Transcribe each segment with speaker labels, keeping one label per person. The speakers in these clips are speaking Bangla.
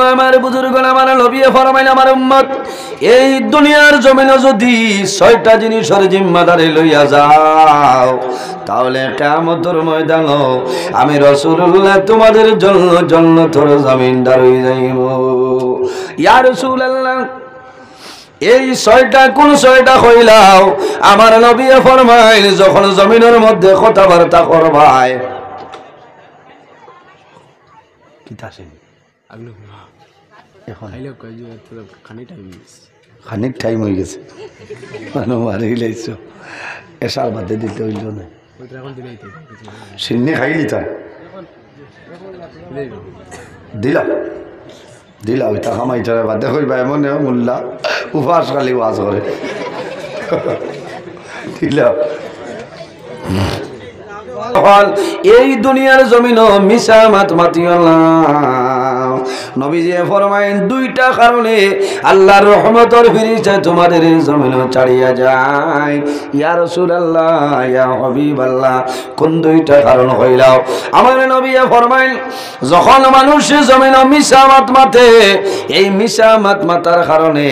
Speaker 1: জন্য আমার বুজুর্গগণ আমার নবী ফরমাইল আমার উম্মত এই দুনিয়ার জমিনে যদি 6টা জিনিসের জিম্মাদারি লইয়া যাও তাহলে কিয়ামতের ময়দানে আমি রাসূলুল্লাহ তোমাদের জন্য জান্নাতের জমিনদার হয়ে যাইব। ইয়া রাসূলুল্লাহ এই 6টা কোন 6টা হইলাও? আমার নবী ফরমাইল যখন জমিনের মধ্যে কথাবার্তা করবাই খানিক টাইম হয়ে গেছে এসার বাদে দিতে হইল না সিন্নি খাইলি তাই দিলা দিলা ওইটা খামাইটারে বাদে কইবা এমন মোল্লা উপাস খালি ওয়াজ করে দিলা এই দুনিয়ার জমিন মিশা মাত মাতিও না। নবীজি ফরমায়েন 2টা কারণে আল্লাহর রহমতের ফিরিস্তা তোমাদের জমিন ছাড়িয়া যায়। ইয়া রাসূলুল্লাহ ইয়া হাবিবাল্লাহ কোন 2টা কারণ হইলাও? আমার নবী ফরমায়েন যখন মানুষ জমিন মিশা মাত মাতে এই মিশা মাত মাতার কারণে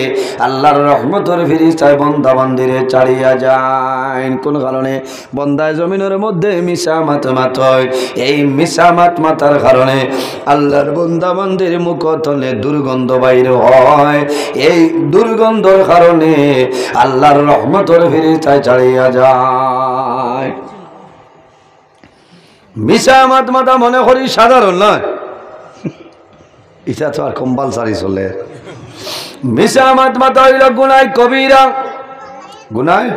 Speaker 1: আল্লাহর রহমতের ফিরিস্তা বান্দা বান্দিরে ছাড়িয়া যায়। কোন কারণে? বান্দায় জমিনের মধ্যে মিশা মাত মাতয় এই মিশা মাত মাতার কারণে আল্লাহর বান্দা বান্দির মুখ তলে দুর্গন্ধ বাইর হয়। এই দুর্গন্ধের কারণে আল্লাহর রহমতের ফিরিস্তা ছাড়িয়া যায়। মিশা মাত মাতা মনে করি সাধারণ নয়, এটা তো আর কম্পালসারি চলে। মিশা মাত মাতা হইল গুনায় কবিরা। গুনায়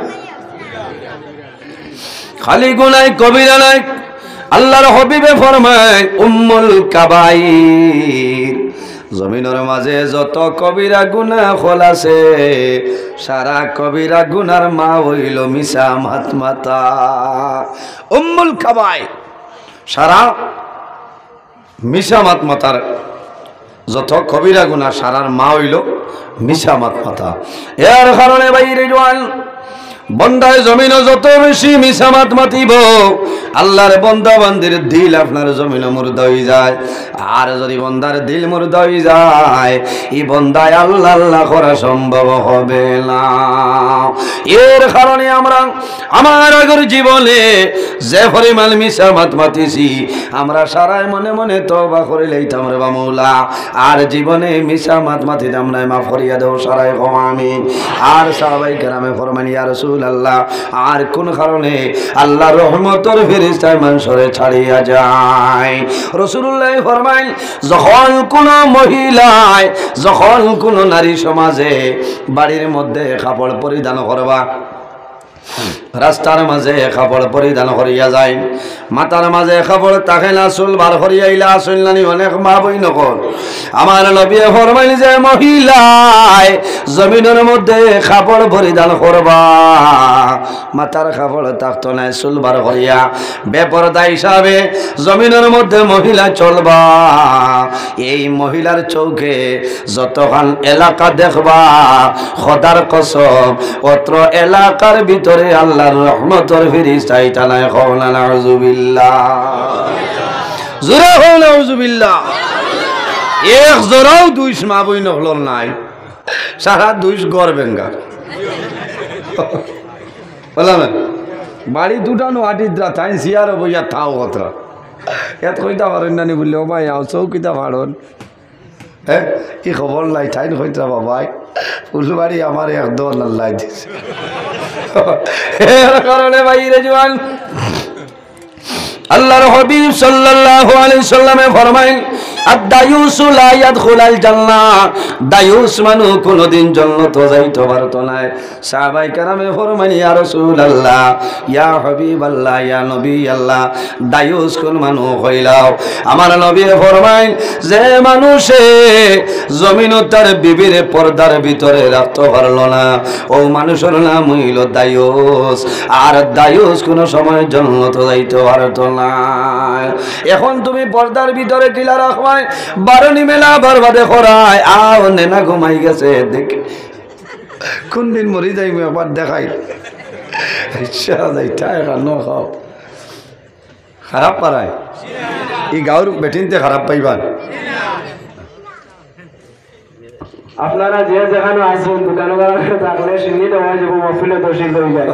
Speaker 1: খালি গুনায় কবিরা নাই, আল্লাহর হাবিবে ফরমায় উম্মুল কাবাইর জমিনের মাঝে যত কবিরা গুনাহ হল আছে সারা কবিরা গুনার মা হইল মিশা মাত মাতা। উম্মুল কাবাইর সারা মিশা মাত মাতার যত কবিরা গুনাহ সারার মা হইল মিশা মাত মাতা। এর কারণে বাইরে জওয়ান বন্দায় জমিন যত বেশি মিশা মাত মাতিব আল্লাহর বন্দা বান্দির দিল আপনার জমিন মুর্দা হয়ে যায়। আর যদি বন্দার দিল মুর্দা হয়ে যায় এই বন্দায় আল্লাহ আল্লাহ করা সম্ভব হবে না। এর কারণে আমরা আমার আগের জীবনে যে পরিমাণ মিশা মাত মাতিছি আমরা সারাই মনে মনে তওবা করে লইতাম রে বামুলা। আর জীবনে মিশা মাত মাতিতাম না, মাফ করিয়া দাও সারাই কম আমিন। আর সাহাবায়ে কেরামে ফরমান ইয়া রাসূলুল্লাহ আর কোন কারণে আল্লাহর রহমতের ফেরেশতা মানুষরে ছাড়িয়া যায়? রাসূলুল্লাহ ফরমাইল যখন কোন মহিলায় যখন কোন নারী সমাজে বাড়ির মধ্যে কাপড় পরিধান করবা রাস্তার মাঝে কাপড় পরিধান করিয়া যায়, মাথার মাঝে কাপড় তাকে না চুল বার করিয়া আইলা আসল নানি অনেক মা বই নকল। আমার নবী ফরমাইল যে মহিলায় জমিনের মধ্যে কাপড় পরিধান করবা মাথার কাপড় থাকতো না চুল বার করিয়া বেপরদা হিসাবে জমিনের মধ্যে মহিলা চলবা এই মহিলার চৌকে যতক্ষণ এলাকা দেখবা খোদার কসম অত্র এলাকার ভিতরে আল্লাহর রহমতের ফেরেশতা টানায় কওনা নাউযুবিল্লাহ। জোরে কও নাউযুবিল্লাহ। এক জোরাও দুইশ মা বই নহল নাই, সারা দুইশ গড় বেঙ্গা বললাম বাড়ি দুটানো আটিদ্রা তাই সিয়ার বইয়া থাও কথা এত কইতা পারেন নানি বললে ও ভাই আও চৌকিতা ভাড়ন হ্যাঁ কি খবর নাই ঠাইন কইতা বাবাই ফুলবাড়ি আমার একদম আল্লাহ দিছে। এর কারণে বাইরে জওয়ান আল্লাহর হাবিব সাল্লাল্লাহু আলাইহি সাল্লামে ফরমাইন আদ-দায়ুসু লা ইয়াদখুলুল জান্নাহ দায়ুস মানু কোনদিন জান্নাত যাইতে পারতো না। সাহাবায়ে কেরামে ফরমাইন ইয়া রাসূলুল্লাহ ইয়া হাবিবাল্লাহ ইয়া নবী আল্লাহ দায়ুস কোন মানু হইলাও? আমার নবী ফরমাইন যে মানুষে জমিন তার বিবির পর্দার ভিতরে রাখতে পারলো না ও মানুষের নাম হইল দায়ুস। আর দায়ুস কোন সময় জান্নাত যাইতে পারতো না। এখন তুমি পর্দার ভিতরে কিলা রাখবাই বারণি মেলা বরবাদে করায় আও নেনা ঘুমাই গেছে দেখ কোন দিন মরি যাই একবার দেখাই ইচ্ছা যাইতা এখন খাও খারাপ পারায় এই গাঁর বেটিনতে খারাপ পাইবা
Speaker 2: আপনারা যে যেখানে আসুন দোকানে থাকলে সিন্নি দেওয়া যাবো মফিলে দোষী হয়ে যায়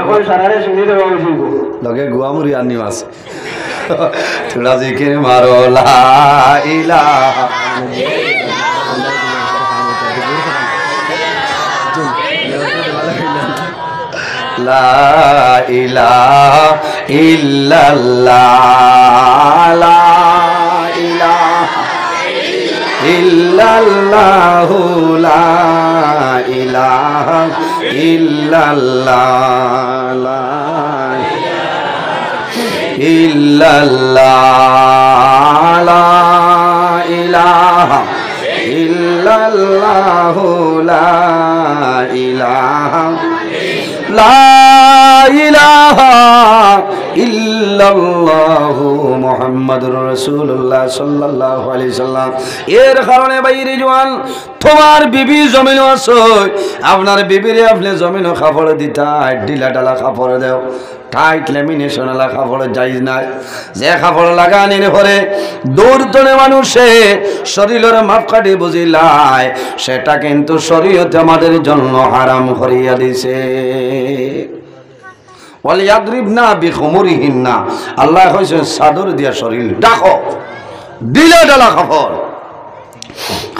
Speaker 2: এখন সারারে সিন্নি দেওয়া হয়েছিল
Speaker 1: লগে গুয়ামুড়ি আনি আছে তোরা জিকির মারো লা ইলাহা লা ইলাহা ইল্লাল্লাহ লা ইলাহা ইল্লাল্লাহু লা ইলাহা ইল্লাল্লাহ লা ইল্লাল্লাহ লা ইলাহা ইল্লাল্লাহু লা ইলাহা লা ইলাহা ইল্লাল্লাহু মুহাম্মাদুর রাসূলুল্লাহ সাল্লাল্লাহু আলাইহি সাল্লাম। এর কারণে বাইরে জওয়ান তোমার বিবি জমিন আছে আপনার বিবিরে আপনি জমিন কাপড় দিতা ঢিলা ঢালা কাপড় দেও টাইট ল্যামিনেশন আলা কাপড় যাইজ নাই যে কাপড় লাগানির পরে দূরতনে মানুষে শরীরের মাপকাঠি বুঝিলায় সেটা কিন্তু শরীয়তে আমাদের জন্য হারাম করিয়া দিছে। ওয়ালিয়াদরিবনা বিখুমুরিহিন্না আল্লাহ কইছে চাদর দিয়া শরীর ঢাকো ঢিলা ঢালা কাপড়।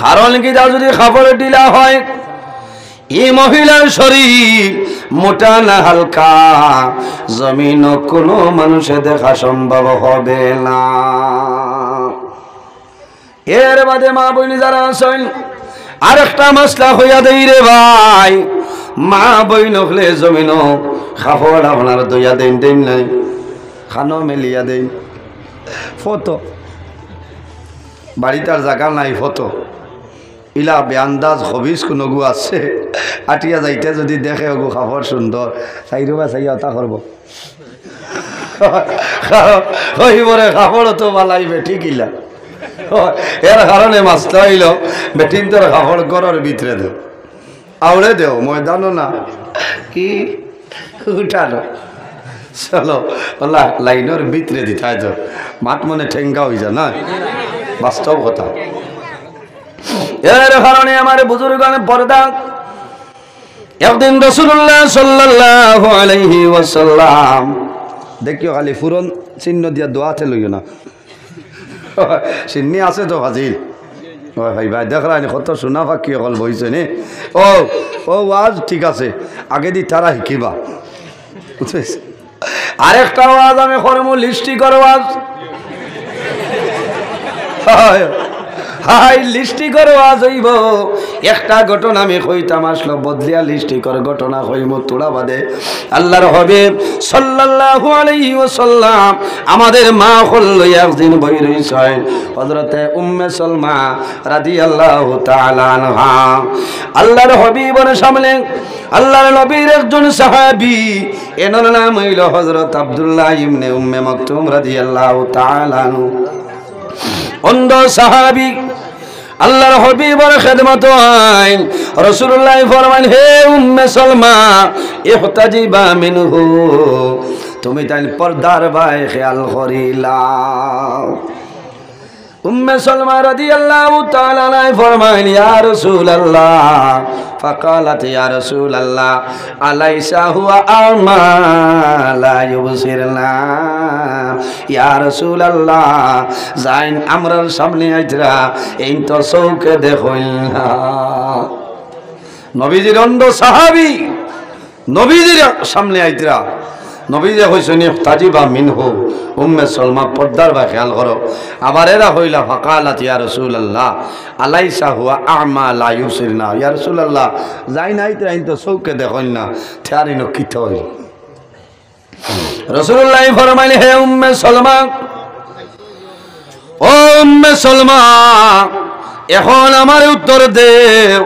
Speaker 1: কারণ কি যদি কাপড় ঢিলা হয় এই মহিলার শরীর মোটা না হালকা জমিন কোনো মানুষে দেখা সম্ভব হবে না। এর বাদে মা বইনি যারা আছেন আরেকটা মশলা হইয়া দেই রে ভাই মা বইন হলে জমিন কাপড় আপনার দইয়া দেন দেন নাই খানো মেলিয়া দেন ফটো বাড়িটার জায়গা নাই ফটো ইলা বেআন্দাজ হবিস কোনো গু আছে আটিয়া যাইতে যদি দেখে গো কাপড় সুন্দর চাইরবা চাইয়া তা করবো হইবরে কাপড় তো বালাইবে ঠিক ইলা এর কারণে মাছটা হইল বেটিন তোর কাপড় ঘরের ভিতরে দেও আউড়ে দেও ময়দানও না কি উঠানো চলো লাইনের ভিতরে দিতাই তো মাঠ মনে ঠেঙ্গা হয়ে যায় না বাস্তব কথা। এর কারণে আমার বুজুর্গানে পর্দা একদিন রাসূলুল্লাহ সাল্লাল্লাহু আলাইহি ওয়াসাল্লাম দেখিও খালি ফুরন চিহ্ন দিয়া দোয়াতে লইও না চিহ্নি আছে তো হাজির ভাই ভাই দেখরা কত শোনা ফাঁকি অকল বইছে নে ও ও ওয়াজ ঠিক আছে আগে দি তারা শিকিবা বুঝছিস। আরেকটা ওয়াজ আমি করমু লিস্টিকর ওয়াজ হাই লিস্টিকর ওয়াজ হইব একটা ঘটনা আমি কইতাম আসলো বদলিয়া লিস্টিকর ঘটনা কইমু তোড়া বাদে আল্লাহর হাবিব সাল্লাল্লাহু আলাইহি ওয়াসাল্লাম আমাদের মা হল একদিন বই রইছেন হযরতে উম্মে সালমা রাদিয়াল্লাহু তাআলা আনহা আল্লাহর হাবিবের সামনে আল্লাহর নবীর একজন সাহাবী এনার নাম হইল হযরত আব্দুল্লাহ ইবনে উম্মে মাকতুম রাদিয়াল্লাহু তাআলা আনহু অন্ধ সাহাবী আল্লাহর হাবিবের খেদমত আইন রাসূলুল্লাহ ফরমান হে উম্মে সালমা ইহতাজিবা মিনহু তুমি তাই পর্দার ভাই খেয়াল করিলাও। উম্মে সালমা রাদিয়াল্লাহু তাআলা আনহা ফরমাইল ইয়া রাসূলুল্লাহ ফাকালাত ইয়া রাসূলুল্লাহ আলাইসা হুয়া আমা লা ইউবসিরনা ইয়া রাসূলুল্লাহ যাইন আমরার সামনে আইতরা এই তো চৌকে দেখইল না। নবীজির অন্ধ সাহাবী নবীজির সামনে আইতরা নবীজি কইছেন ইহতাজিবা মিনহু উম্মে সালমা পর্দার বা খেয়াল করো। আবার এরা হইলা ফাকালাত ইয়া রাসূলুল্লাহ আলাইসা হুয়া আমা লা ইউবসিরনা ইয়া রাসূলুল্লাহ যাই নাই তো আইন তো চৌকে দেখইল না থারিনো কিতে হইল। রাসূলুল্লাহ ফরমাইলেন হে উম্মে সালমা ও উম্মে সালমা এখন আমার উত্তর দেও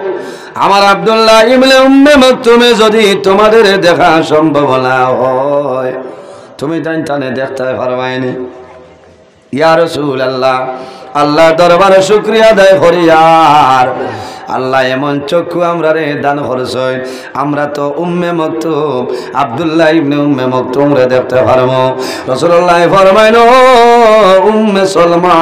Speaker 1: আমার আব্দুল্লাহ ইবনে উম্মে মাকতুমে যদি তোমাদের দেখা সম্ভব না হয় তুমি টানে দেখতে পারবাইনি। ইয়া রাসূলুল্লাহ আল্লাহ দরবারে শুকরিয়া আদায় করি আর আল্লাহ এমন চক্ষু আমরা রে দান করছেন আমরা তো উম্মে মকতুম আব্দুল্লাহ ইবনে উম্মে মকতুম রে দেখতে পারবো রাসূলুল্লাহ ফরমাইলো উম্মে সালমা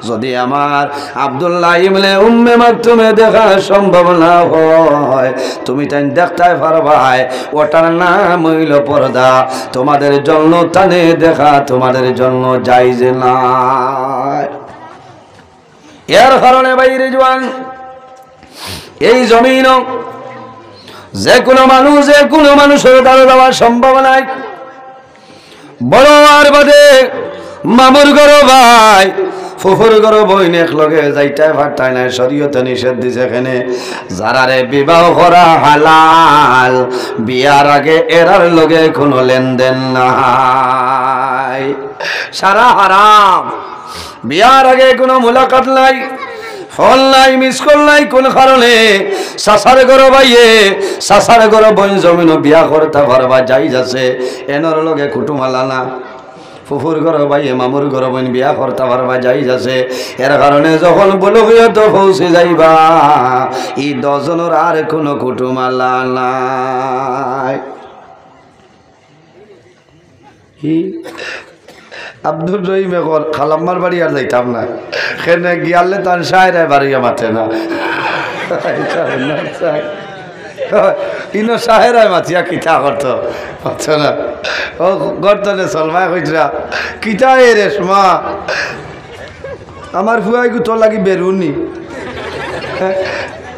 Speaker 1: যদি আমার আব্দুল্লাহ ইবনে উম্মে মকতুমে দেখা সম্ভব না হয় তুমি তাই দেখতে পারবা ওটার নাম হইল পর্দা তোমাদের জন্য টানে দেখা তোমাদের জন্য জায়েজ না এর কারণে বাইরে জওয়ান এই জমিন যে কোনো মানুষের দ্বারা দেওয়া সম্ভব নাই বড় আর বাদে মামুর গরো ভাই ফুফুর গরো বইন এক লগে যাইটাই ভাটাই নাই শরীয়তে নিষেধ দিছে এখানে যারারে বিবাহ করা হালাল বিয়ার আগে এরার লগে কোনো লেনদেন নাই সারা হারাম বিয়ার আগে কোনো মুলাকাত নাই ফল নাই মিস কল নাই কোন কারণে সাসার গরো ভাইয়ে সাসার গরো বইন জমিন বিয়া করতে পারবা যাইজ আছে এনর লগে কুটুমালা না ফুফুর ঘর ভাইয়ে মামুর ঘর বোন বিয়া করতে পারবা যাইজ আছে এর কারণে যখন বলুকিয়ত পৌঁছে যাইবা এই 10 জনের আর কোনো কুটুমালা নাই আব্দুর রহিমে খালাম্মার বাড়ি আর যাইতাম না সেনে গিয়ালে তার সাহেরায় বাড়িয়া মাথে না ইনো সাহেরায় মাথিয়া কিতা করতো পাচ্ছে না ও গর্তনে সলমায় কইরা কিতা এ রেশমা আমার ফুয়াই তোর লাগি বেরুনি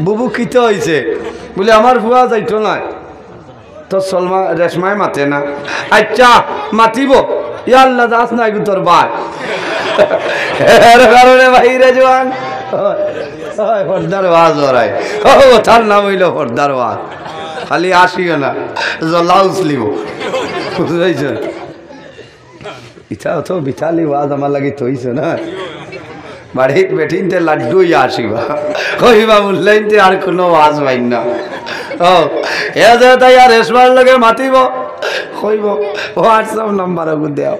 Speaker 1: বুবু কিতা হয়েছে বলে আমার ফুয়া যাইতো না তোর সলমা রেশমায় মাথে না আচ্ছা মাতিব ইয়াল্লা যাস না তোর ভাই এর কারণে বাইরে জওয়ান হরদার ওয়াজ ওরাই ও তার নাম হইল হরদার ওয়াজ খালি আসিও না লাউস লিব বুঝাইছ ইচ্ছা তো বিথালি ওয়াজ আমার লাগি তৈছ না বাড়িত বেঠিনতে লাড্ডু আসিবা কইবা বললেনতে আর কোনো ওয়াজ পাইন না ও এ যে তাই আর রেশমার লগে মাতিব কইব হোয়াটসঅ্যাপ নাম্বার ওগু দেও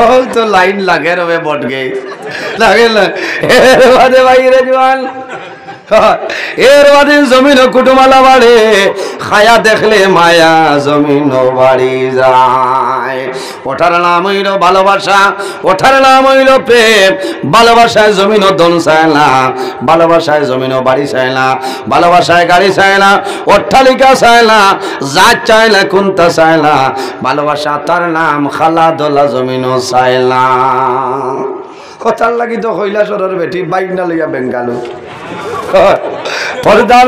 Speaker 1: ও তো লাইন লাগে রবে বট গই লাগে না এর বাদে বাইরে জওয়ান এর বাদে জমিন কুটুমালা বাড়ে খায়া দেখলে মায়া জমিন বাড়ি যায় ওঠার নাম হইল ভালোবাসা ওঠার নাম হইল প্রেম ভালোবাসায় জমিন দন চায় না ভালোবাসায় জমিন বাড়ি চায় না ভালোবাসায় গাড়ি চায় না অট্টালিকা চায় না জাত চায় না কুন্তা চায় না ভালোবাসা তার নাম খালা দোলা জমিন চায় না কথার লাগি তো কৈলাসরের বেটি বাইক না লইয়া বেঙ্গালু পর্দা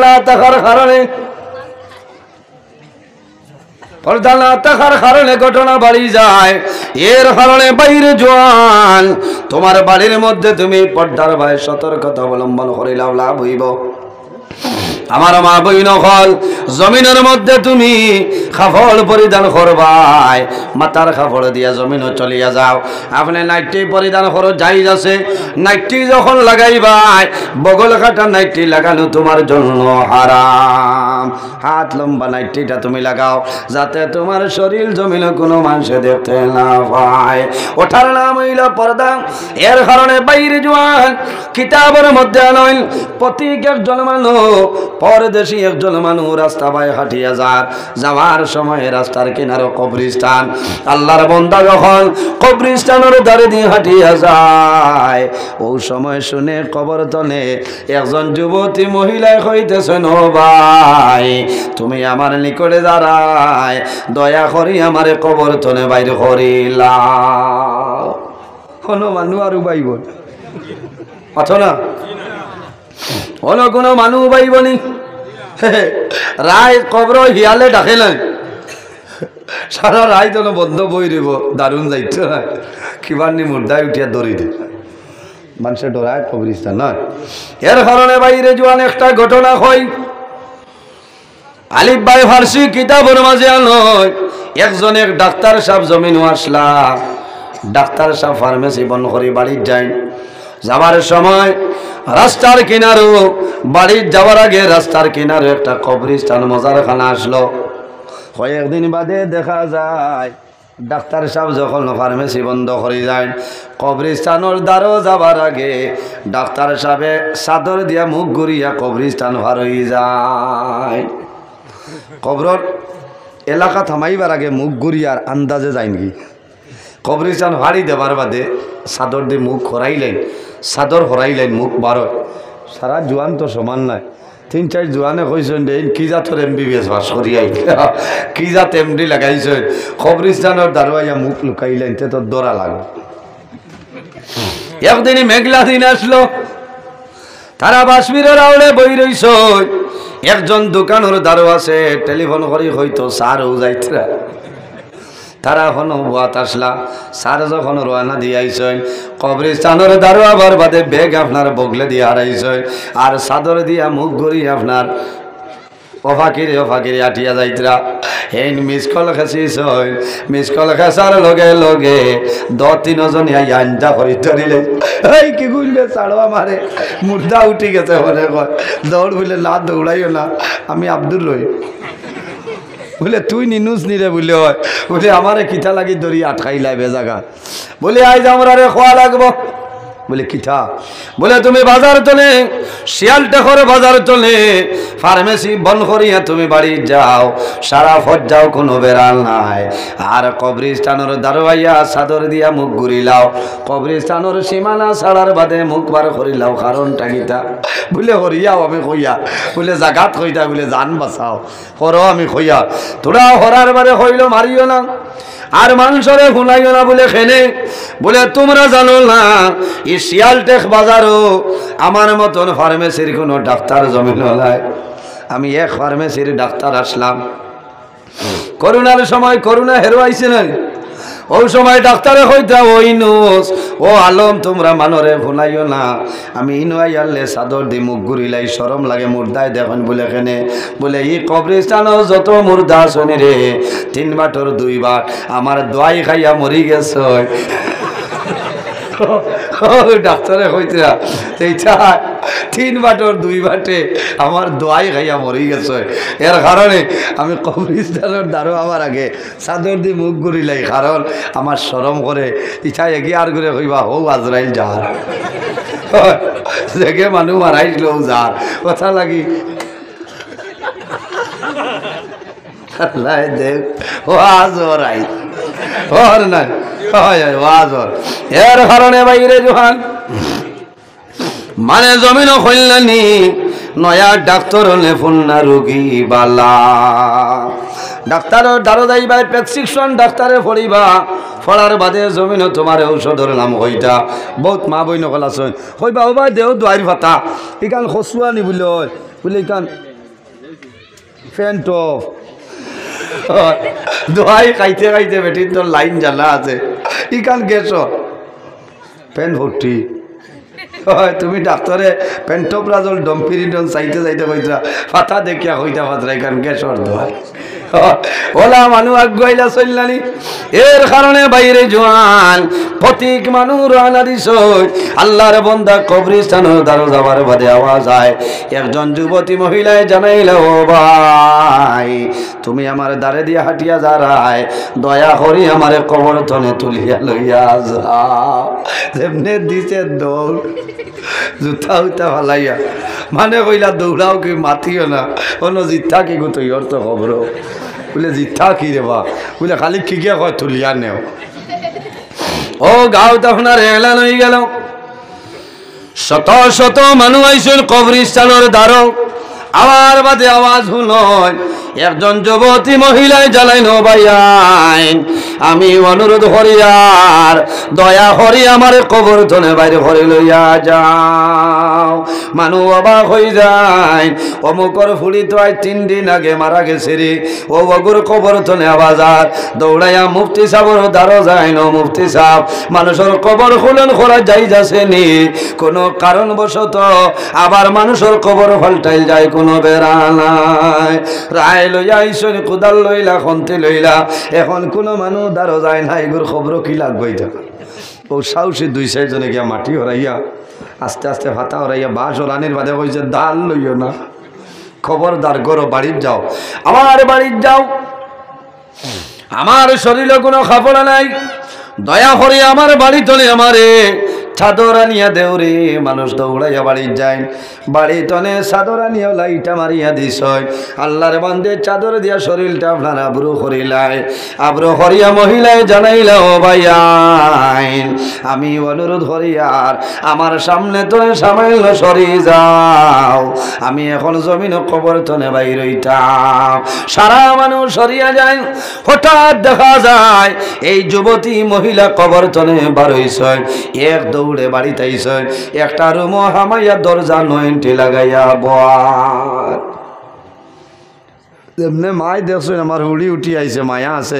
Speaker 1: না থাকার কারণে ঘটনা বাড়ি যায় এর কারণে বাইরে জওয়ান তোমার বাড়ির মধ্যে তুমি পর্দার ভাই সতর্কতা অবলম্বন করিলাও লাভ হইব আমার মা বইন হল জমিনের মধ্যে তুমি কাপড় পরিধান করবাই মাথার কাপড় দিয়া জমিনও চলিয়া যাও আপনি নাইটি পরিধান করো জায়েজ আছে নাইটি যখন লাগাইবাই বগল কাটা নাইটি লাগানো তোমার জন্য হারাম হাত লম্বা নাইটিটা তুমি লাগাও যাতে তোমার শরীর জমিনে কোনো মানুষে দেখতে না পায় ওঠার নাম হইল পর্দা এর কারণে বাইরে জওয়ান কিতাবের মধ্যে আনইল প্রতীক একজন মানুষ পরদেশী একজন মানুষ রাস্তা বাই হাঁটিয়া যাওয়ার সময় রাস্তার কিনারে কবরস্থান আল্লাহর বান্দা যখন কবরস্থানের ধারে দিয়ে হাঁটিয়া যায় ওই সময় শুনে কবরতনে একজন যুবতী মহিলা কইতেছেন ও ভাই তুমি আমার নিকটে দাঁড়ায় দয়া করি আমার কবরতনে বাইরে করিলা কোনো মানুষ আর উবাইব আছো না হলো কোনো মানুষ পাইবনি রায় কবর হিয়ালে ডাকে নাই সারা রায় তো বন্ধ বই দিব দারুণ যাইতো না কিবার নি মুর্দায় উঠিয়া দৌড়ি দে মানুষের ডরায় কবরস্থান নয় এর কারণে বাইরে জওয়ান একটা ঘটনা হয় আলিফ ভাই ফার্সি কিতাবের মাঝে নয় একজন এক ডাক্তার সাহেব জমিন আসলা ডাক্তার সাহেব ফার্মেসি বন্ধ করে বাড়ির যায় যাবার সময় রাস্তার কিনারো বাড়ির যাওয়ার আগে রাস্তার কিনারে একটা কবরস্থান মজারখানা আসলো কয়েকদিন বাদে দেখা যায় ডাক্তার সাহেব যখন ফার্মেসি বন্ধ করে যায়, কবরিস্তানের দ্বারও যাবার আগে ডাক্তার সাহেবে চাদর দিয়া মুখ ঘুরিয়া কবরিস্তান ভার হয়ে যায়। কবরর এলাকা থামাইবার আগে মুখ ঘুরিয়ার আন্দাজে যায় নাকি, কবরিস্তান ভাড়ি দেবার বাদে চাদর দিয়ে মুখ হরাইলেন, চাদর হরাইলেন, মুখ বারো। সারা জোয়ান তো সমান নাই, 3-4 জোয়ানে কইছেন দে কি জাতর MBBS পাস করিয়াই, কি জাত MD লাগাইছেন, কবরিস্তানের দারোয়াইয়া মুখ লুকাইলেন, তে তো দৌড়া লাগবে। একদিনই মেঘলা দিন আসলো, তারা বাসবিরের আউলে বই রইছ। একজন দোকানের দারো আছে, টেলিফোন করি হয়তো সারও যাইতরা। তারা এখনো বাত আসলা, সার যখন রওনা দিয়ে আইসেন, কবরিস্তানের দারো আবার বাদে বেগ আপনার বগলে দিয়ে হারাইছেন, আর চাদর দিয়া মুখ ঘুরি আপনার অফাকিরে আটিয়া যাইতরা। হেন মিস কল খেঁচিছ, মিস কল খেঁচার লগে লগে 2-3 জন আঞ্জা করে ধরিলে, এই কি গুলবে চাড়োয়া মারে, মুর্দা উঠি গেছে মনে কর, দৌড় বলে না দৌড়াইও না, আমি আব্দুল রই বলে তুই নিনুস নিরে বলে হয়, বলে আমারে কিঠা লাগি ধরি আটকাইলাই বেজাগা, বলে আইজ আমরা রে খোয়া লাগবো। বলে কিঠা? বলে তুমি বাজার চলে, শিয়ালটা করে বাজার চলে, ফার্মেসি বন্ধ করিয়া তুমি বাড়ি যাও, সারা ফট যাও, কোনো বেড়াল নাই, আর কবরিস্তানের দারোয়াইয়া চাদর দিয়া মুখ ঘুরিলাও, কবরিস্তানের সীমানা ছাড়ার বাদে মুখ বার করিলাও, কারণ টাকিতা বলে হরিয়াও আমি কইয়া, বলে জাগাত কইতা, বলে জান বাঁচাও হর আমি কইয়া, তোরা হরার বারে হইল মারিও না, আর মানুষরে ভুলাইও না বলে খেনে। বলে তোমরা জানো না এই শিয়ালটেক বাজারও আমার মতন ফার্মেসির কোনো ডাক্তার জমিন নাই। আমি এক ফার্মেসির ডাক্তার আসলাম, করোনার সময় করোনা হেরোয়াইছে না, ওই সময় ডাক্তারে হইতা ওই নোস ও আলম তোমরা মানরে ভুলাইও না, আমি ইনুয়াই আনলে চাদর দি মুখ ঘুরিলাই, শরম লাগে মুর্দায় দেখুন বলে কেনে। বলে এই কবরিস্তানও যত মুর্দা শনি রে 3 বাটর 2 বাট আমার দোয়াই খাইয়া মরি গেছ। ডাক্তারে কইতা এইটা 3 বাটর 2 বাটে আমার দোয়াই খাইয়া মরি গেছে, এর কারণে আমি কবরিস্তানের দ্বারো আমার আগে চাদর দিয়ে মুখ ঘুরিলাই, কারণ আমার শরম করে ইচ্ছা এগিয়ে আর করে কইবা হৌ আজরাইল যার দেখে মানুষ মারাইছিল যার কথা লাগি দেখ ও আজর আই ওর নাই আজর, এর কারণে বাইরে জোহান মানে জমিন কল্যাণী নয়া ডাক্তার হলে ফুন্না রোগী বালা, ডাক্তারের দ্বারা যাইবা প্রেসক্রিপশন ডাক্তারে পড়িবা, পড়ার বাদে জমিন তোমার ঔষধের নাম হইতা। বহুত মা বই নকল আছে কইবা ও ভাই দেহ দোয়ার ভাতা ইকান খসুয়া নি বলে বলে ইকান ফ্যান্ট দোয়াই খাইতে খাইতে বেটির তোর লাইন জানা আছে, ইকান গেছ ফ্যান ভর্তি। তুমি ডাক্তারে পেন্টোপ্রাজল ডম্পিরিডন চাইতে চাইতে কইতা ফাতা দেখিয়া কইতা ফাতরা ইকান গেছর দোয়াই ওলা মানুষ আগুয়াইলা চললানি। এর কারণে বাইরে জোয়ান প্রতীক মানুষ রানা দিস আল্লাহর বন্দা কবরিস্তান দ্বারা যাবার বাদে আওয়াজ আয়, একজন যুবতী মহিলায় জানাইল ও ভাই তুমি আমার দ্বারে দিয়ে হাঁটিয়া যারায় দয়া করি আমারে কবর তনে তুলিয়া লইয়া যাও। যেমনে দিছে দৌড় জুতা উতা ফালাইয়া, মানে কইলা দৌড়াও কি মাতিও না, অন্য জিথা কি গো তুই অর্থ খবর বলে জিথা কি রে বা বলে খালি খিকে কয় তুলিয়া নেও। ও গাঁও তখন আর এলান হয়ে গেল, শত শত মানুষ আইসুন কবরিস্তানের দ্বারো, আমার বাদে আওয়াজ হল একজন যুবতী মহিলায় জ্বালাইন ভাইয়াইন আমি অনুরোধ হরিয়ার দয়া হরি আমার কবর তনে বাইরে ভরে লইয়া যাও। মানু অবাক হয়ে যায়, অমুকর ফুলি তো 3 দিন আগে মারা গেছে রে, ও বগুর কবর তনে আবাজার দৌড়াইয়া মুফতি সাহর দ্বারো যায় ন, মুফতি সাহ মানুষের কবর খুলেন খোলা যাই যাচ্ছে নি, কোনো কারণবশত আবার মানুষের কবর ফাল্টাইল যায়, কোনো বেড়া নাই। রায় লইয়া ঈশ্বর কোদাল লইলা খন্তি লইলা, এখন কোনো মানুষ দ্বারো যায় না, এগুর খবর কি লাগবই যা। ও সাহসী 2-4 জনে গিয়া মাটি হরাইয়া আস্তে আস্তে ভাতা হরাইয়া বাস ও রানির বাদে কইছে দাল লইও না, খবরদার গরো বাড়ির যাও, আমার বাড়ির যাও। আমার শরীরে কোনো কাপড় নাই, দয়া করে আমার বাড়ি তলে আমারে চাদর আনিয়া দেও রে। মানুষ দৌড়াইয়া বাড়ি যায়, বাড়ি তনে চাদর আনিয়া লাইটা মারিয়া দিস। আল্লাহর বান্দে চাদর দিয়া শরীরটা আপনার আব্রু করিলাই। আব্রু করিয়া মহিলায় জানাইলা, ও ভাই আমি অনুরোধ করিয়ার আমার সামনে তনে সামাইল সরি যাও, আমি এখন জমিন কবর তনে বাইর হইতাম। সারা মানুষ সরিয়া যায়। হঠাৎ দেখা যায় এই যুবতী মহিলা কবর তনে বার হইছে। এক দৌড়ে বাড়িতে আইছে, একটা রুম হামাইয়া দরজা নয়নটি লাগাইয়া বয়। এমনি মাই দেখছেন আমার হুড়ি উঠি আইছে, মায়া আছে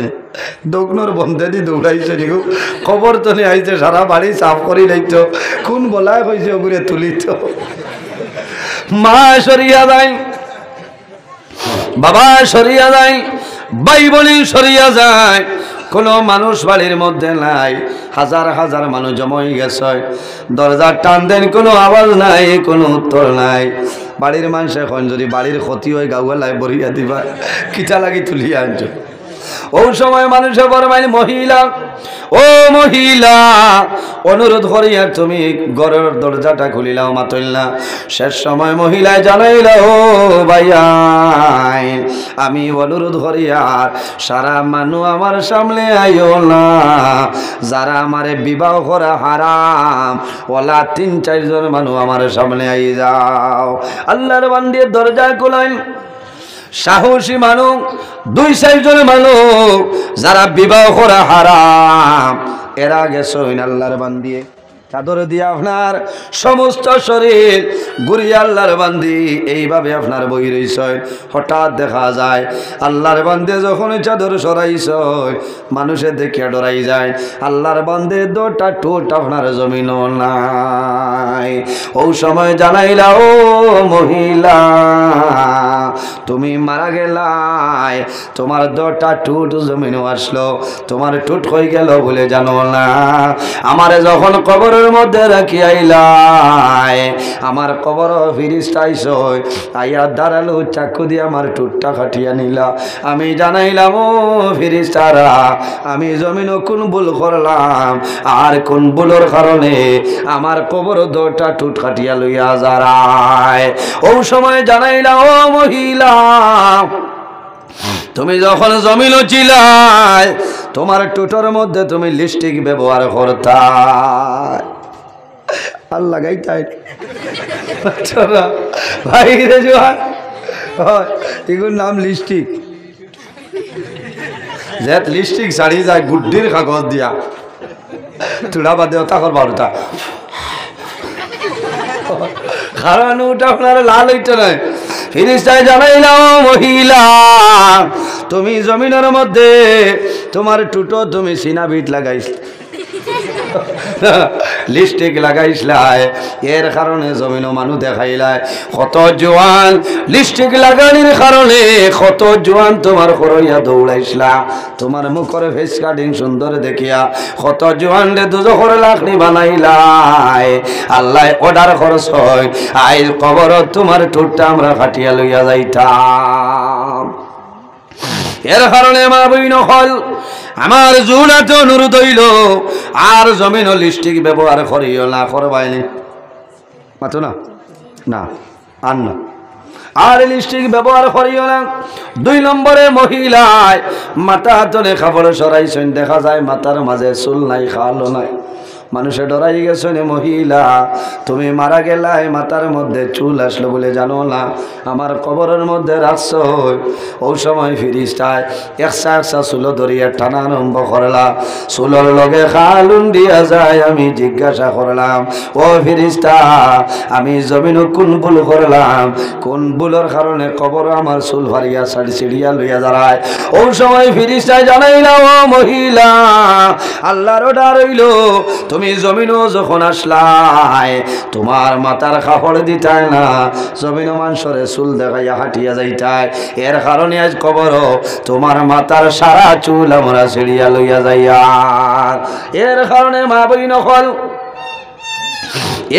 Speaker 1: দোকনোর বন্ধে দি দৌড়াইছে নিগু খবর তো নিয়ে আইছে, সারা বাড়ি সাফ করি লাইতো, কোন বলায় হয়েছে ওগুলো তুলিত। মা সরিয়া যায়, বাবা সরিয়া যায়, ভাই বোনি সরিয়া যায়, কোনো মানুষ বাড়ির মধ্যে নাই। হাজার হাজার মানুষ জমা হয়ে গেছে, দরজার টান দেন, কোনো আওয়াজ নাই, কোনো উত্তর নাই। বাড়ির মানুষ এখন যদি বাড়ির ক্ষতি হয় গাউয়ালায় বরিয়া দিবা, কিটা লাগি তুলিয়া আনছো। ওই সময় মানুষের বরমাইল, মহিলা ও মহিলা অনুরোধ করিয়া তুমি ঘরের দরজাটা খুলিলাও মাতইল না। শেষ সময় মহিলায় জানাইলা, ও ভাইয়া আমি অনুরোধ করিয়ার সারা মানু আমার সামনে আইও না, যারা আমারে বিবাহ করা হারাম ওলা ৩-৪ জন মানুষ আমার সামনে আই যাও। আল্লাহর বান্দির দরজা খুলাইল। সাহসী মানুষ ২-৪ জন মানুষ যারা বিবাহ করা হারাম, এরা গেছেন আল্লাহর বান্দিয়ে চাদর দিয়ে আপনার সমস্ত শরীর ঘুরিয়ে আল্লাহর বান্দি এইভাবে আপনার বই রইছে। হঠাৎ দেখা যায় আল্লাহর বান্দে যখন চাদর সরাইছ, মানুষে দেখে ডরাই যায়। আল্লাহর বান্দে দুটা ঠোঁট আপনার জমিন নাই। ও সময় জানাইলা, ও মহিলা তুমি মারা গেলাই, তোমার দুটা ঠোঁট জমিন আসলো, তোমার ঠোঁট হয়ে গেল বলে জানো না। আমারে যখন কবরের মধ্যে রাখি আইলাই, আমার কবর ফিরিস্তা আইস আইয়া দাঁড়ালো, চাকু দিয়ে আমার ঠোঁটটা কাটিয়া নিলা। আমি জানাইলাম, ও ফিরিস্তারা আমি জমিন কোন ভুল করলাম, আর কোন ভুলের কারণে আমার কবর দুটা ঠোঁট কাটিয়া লইয়া যারায়। ও সময় জানাইলাম, ও মহিলা তুমি যখন জমিন ছিলাই, তোমার টুটোর মধ্যে তুমি লিপস্টিক ব্যবহার করতা। আল্লাহ গাইতাই ভাই রে জোয়ান, এগুলোর নাম লিপস্টিক। যে লিপস্টিক ছাড়ি যায় গুড্ডির কাগজ দিয়া, তুড়া বাদে তাকর বারোটা কারণ ওটা আপনার লাল হইতে নয়। ফিরিস্তায় জানাইলাম, মহিলা তুমি জমিনের মধ্যে তোমার টুটো তুমি সিনা বিট লাগাইছ, লিপস্টিক লাগাইছলাই, এর কারণে জমিনও মানুষ দেখাইলাই। কত জোয়ান লিপস্টিক লাগানির কারণে কত জোয়ান তোমার করইয়া দৌড়াইছলা, তোমার মুখের ফেস কাটিং সুন্দর দেখিয়া কত জোয়ান রে দুজখর লাখনি বানাইলাই। আল্লাহ অর্ডার খরচ হয়, আইল কবর তোমার ঠোঁটটা আমরা কাটিয়া লইয়া যাইতাম। এর কারণে মা বইন হল আমার জুনাতে অনুরোধ হইল, আর জমিন লিপস্টিক ব্যবহার করিও না, করবাইনি মাতো না না আর না, আর লিপস্টিক ব্যবহার করিও না। ২ নম্বরে মহিলায় মাথা তলে খাবার সরাইছেন, দেখা যায় মাথার মাঝে চুল নাই, খালো নাই। মানুষে ডরাই গেছে, মহিলা তুমি মারা গেলাই, মাথার মধ্যে চুল আসলো বলে জানো না, আমার কবরের মধ্যে রাখছ। ওই সময় ফিরিস্তায় একসা চুলো ধরিয়া টানা আরম্ভ করলাম, চুলোর লগে খালুন দিয়া যায়। আমি জিজ্ঞাসা করলাম, ও ফিরিস্তা আমি জমিন কোন ভুল করলাম, কোন ভুলের কারণে কবর আমার চুল ফারিয়া ছিড়িয়া লইয়া দাঁড়ায়। ওই সময় ফিরিস্তায় জানাইলাম, ও মহিলা আল্লাহর অর্ডার হইল, তুমি জমিনও যখন আসলাই তোমার মাথার কাপড় দিতাই না, জমিন মানুষরে চুল দেখাইয়া হাঁটিয়া যাইতাই। এর কারণে আজ কবর তোমার মাথার সারা চুল আমরা ছিড়িয়া লইয়া যাইয়া। এর কারণে মা বই নকল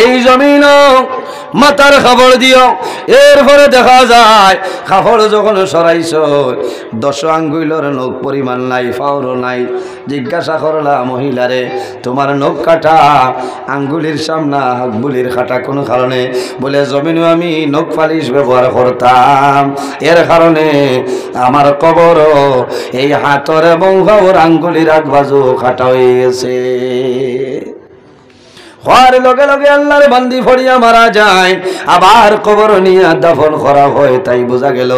Speaker 1: এই জমিন মাথার খাবড় দিও এরপরে দেখা যায় খাবড় যখন সরাইছ 10 আঙ্গুলের নখ পরিমাণ নাই ফাওরও নাই জিজ্ঞাসা করলা মহিলারে তোমার নখ কাটা আঙ্গুলির সামনা হাকবুলির কাটা কোন কারণে বলে জমিনে আমি নখ পালিশ ব্যবহার করতাম এর কারণে আমার কবর এই হাতর এবং ফাওর আঙ্গুলির আগবাজু কাটা হয়ে গেছে হওয়ার লগে লগে আল্লাহর বান্দি ফড়িয়া মারা যায় আবার কবর নিয়ে দাফন করা হয় তাই বোঝা গেল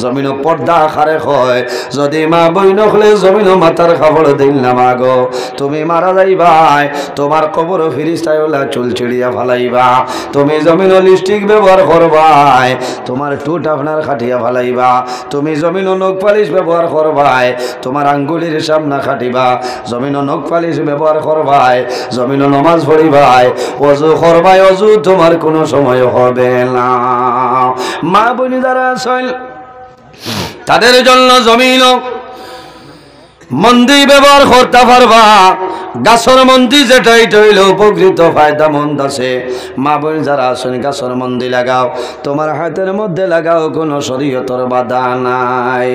Speaker 1: জমিন পর্দা খারে হয় যদি মা বইন হলে জমিন মাথার খাবড় দিল না মাগো তুমি মারা যাইবাই তোমার কবর ফিরিস্তায় ওলা চুল চিড়িয়া ফালাইবা তুমি জমিন লিপস্টিক ব্যবহার করবাই তোমার টুট আপনার খাটিয়া ফালাইবা তুমি জমিন নখ পালিশ ব্যবহার করবাই তোমার আঙ্গুলির সামনা খাটিবা জমিন নখ পালিশ ব্যবহার করবাই জমিন নমাজ পড়িবা ওযু করবাই ওযু তোমার কোনো সময় হবে না মা বোন যারা আছেন তাদের জন্য জমিন মন্দি ব্যবহার করতে পারবা গাছর মন্দি যেটা এটা হইল উপকৃত ফায়দা মন্দ আছে মা বোন যারা আছেন গাছর মন্দি লাগাও তোমার হাতের মধ্যে লাগাও কোনো শরীয়তর বাধা নাই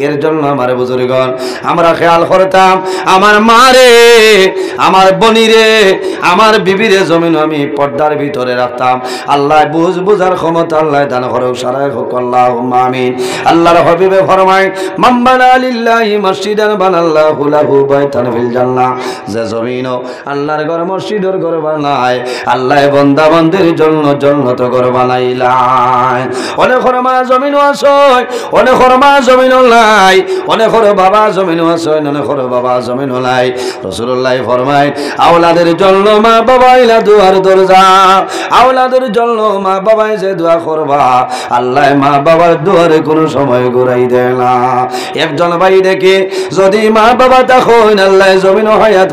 Speaker 1: এর জন্য আমার বুজুর্গণ আমরা খেয়াল করতাম আমার মা রে আমার বনিরে আমার বিবিরে জমিন আমি পর্দার ভিতরে রাখতাম আল্লাহ বুঝার ক্ষমতা আল্লাহ দান করুক সারাই হোক আল্লাহুম্মা আমিন আল্লাহর হাবিবে ফরমায় মান বানা লিল্লাহি মসজিদান বানাল্লাহু লাহু বাইতান ফিল জান্নাহ যে জমিন আল্লাহর ঘর মসজিদের ঘর বানায় আল্লাহ বান্দা বান্দির জন্য জান্নাত ঘর বানাইলাই অনেক মা জমিন আছে অনেক মা জমিন নাই অনেক বাবা জমিন আছে অনেক বাবা জমিন নাই রাসূলুল্লাহ ফরমায় আওলাদের জন্য মা বাবা ইলা দুয়ার দরজা আওলাদের জন্য মা বাবাই যে দোয়া করবা আল্লাহ মা বাবার দুয়ারে কোনো সময় ঘুরাই দেয় না একজন ভাই দেখে যদি মা বাবা দেখো আল্লাহ জমিন হায়াত